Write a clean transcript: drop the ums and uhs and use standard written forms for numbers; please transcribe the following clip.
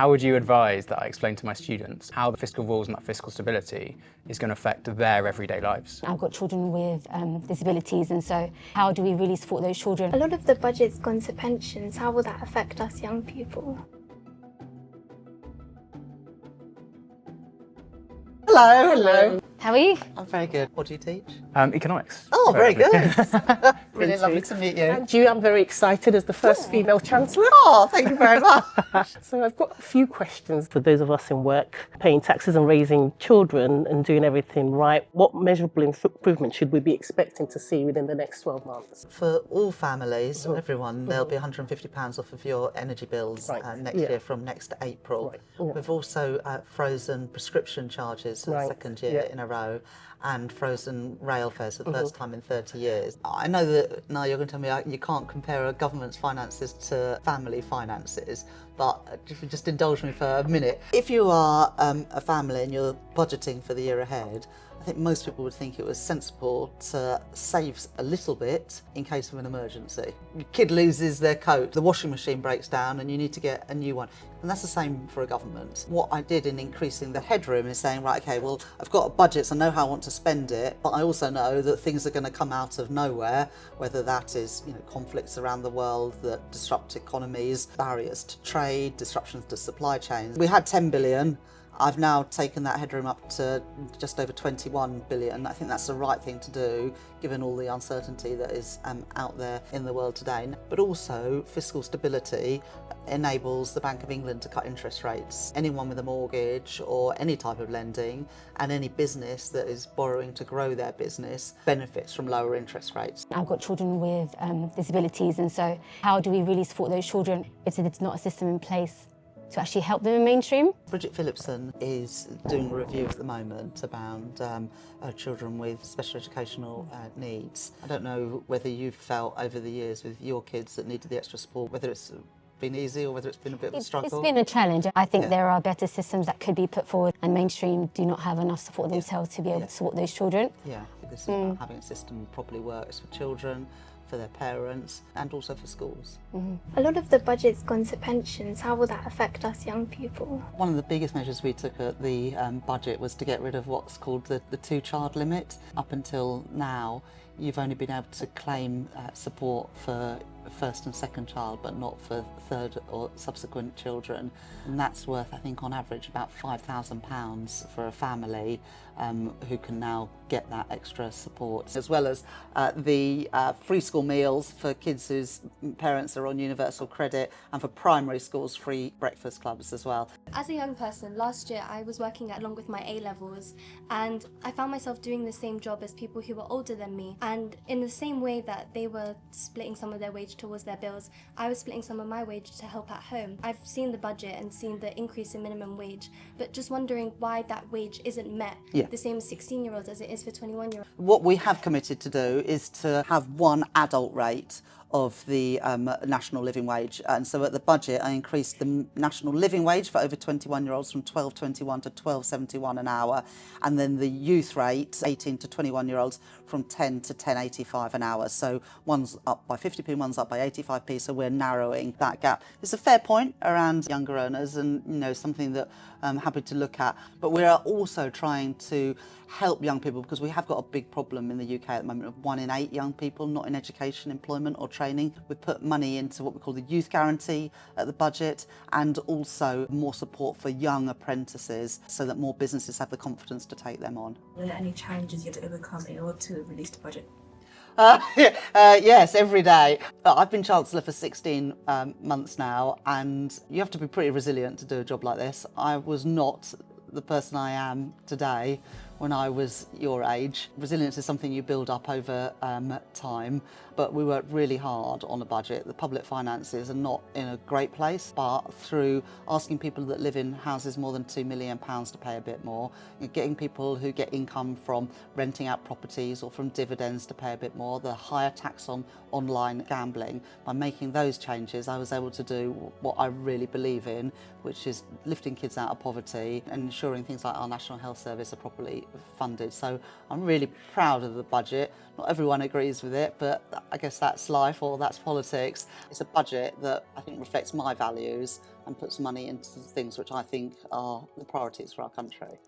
How would you advise that I explain to my students how the fiscal rules and that fiscal stability is going to affect their everyday lives? I've got children with disabilities, and so how do we really support those children? A lot of the budget's gone to pensions. How will that affect us young people? Hello. Hello. How are you? I'm very good. What do you teach? Economics. Oh, very good. Really Really lovely to meet you. And you, I'm very excited as the first female Chancellor. Oh, thank you very much. So I've got a few questions for those of us in work, paying taxes and raising children and doing everything right. What measurable improvement should we be expecting to see within the next 12 months? For all families, everyone, there'll be £150 off of your energy bills next year from next April. We've also frozen prescription charges for the second year in a row, and frozen rail fares for the first time in 30 years. I know that now you're going to tell me you can't compare a government's finances to family finances, but if you just indulge me for a minute. If you are a family and you're budgeting for the year ahead, I think most people would think it was sensible to save a little bit in case of an emergency. Your kid loses their coat, the washing machine breaks down and you need to get a new one. And that's the same for a government. What I did in increasing the headroom is saying, right, okay, well, I've got a budget, so I know how I want to spend it, but I also know that things are going to come out of nowhere, whether that is, conflicts around the world that disrupt economies, barriers to trade, disruptions to supply chains. We had 10 billion. I've now taken that headroom up to just over 21 billion. I think that's the right thing to do, given all the uncertainty that is out there in the world today. But also, fiscal stability enables the Bank of England to cut interest rates. Anyone with a mortgage or any type of lending, and any business that is borrowing to grow their business, benefits from lower interest rates. I've got children with disabilities, and so how do we really support those children if there's not a system in place to actually help them in mainstream? Bridget Phillipson is doing a review at the moment about children with special educational needs. I don't know whether you've felt over the years with your kids that needed the extra support, whether it's been easy or whether it's been a bit of a struggle. It's been a challenge. I think there are better systems that could be put forward, and mainstream do not have enough support themselves to be able to support those children. Yeah, this is about having a system that properly works for children, for their parents, and also for schools. A lot of the budget's gone to pensions. How will that affect us young people? One of the biggest measures we took at the budget was to get rid of what's called the two-child limit. Up until now, you've only been able to claim support for first and second child, but not for third or subsequent children. And that's worth, I think, on average about £5,000 for a family who can now get that extra support, as well as the free school meals for kids whose parents are on universal credit, and for primary schools, free breakfast clubs as well. As a young person, last year I was working along with my A-levels, and I found myself doing the same job as people who were older than me, and in the same way that they were splitting some of their wage towards their bills, I was splitting some of my wage to help at home. I've seen the budget and seen the increase in minimum wage, but just wondering why that wage isn't met the same as 16-year-olds as it is for 21-year-olds. What we have committed to do is to have one adult rate of the national living wage, and so at the budget I increased the national living wage for over 21-year-olds from £12.21 to £12.71 an hour, and then the youth rate 18 to 21-year-olds from 10 to 10.85 an hour. So one's up by 50p, one's up by 85p, so we're narrowing that gap. It's a fair point around younger earners, and something that I'm happy to look at. But we are also trying to help young people, because we have got a big problem in the UK at the moment of 1 in 8 young people not in education, employment or training. We've put money into what we call the youth guarantee at the budget, and also more support for young apprentices so that more businesses have the confidence to take them on. Are there any challenges you had to overcome in order to release the budget? Yes, every day. I've been Chancellor for 16 months now, and you have to be pretty resilient to do a job like this. I was not the person I am today when I was your age. Resilience is something you build up over time, but we worked really hard on a budget. The public finances are not in a great place, but through asking people that live in houses more than £2 million to pay a bit more, getting people who get income from renting out properties or from dividends to pay a bit more, the higher tax on online gambling, by making those changes, I was able to do what I really believe in, which is lifting kids out of poverty and ensuring things like our National Health Service are properly funded. So I'm really proud of the budget. Not everyone agrees with it, but I guess that's life or that's politics. It's a budget that I think reflects my values and puts money into the things which I think are the priorities for our country.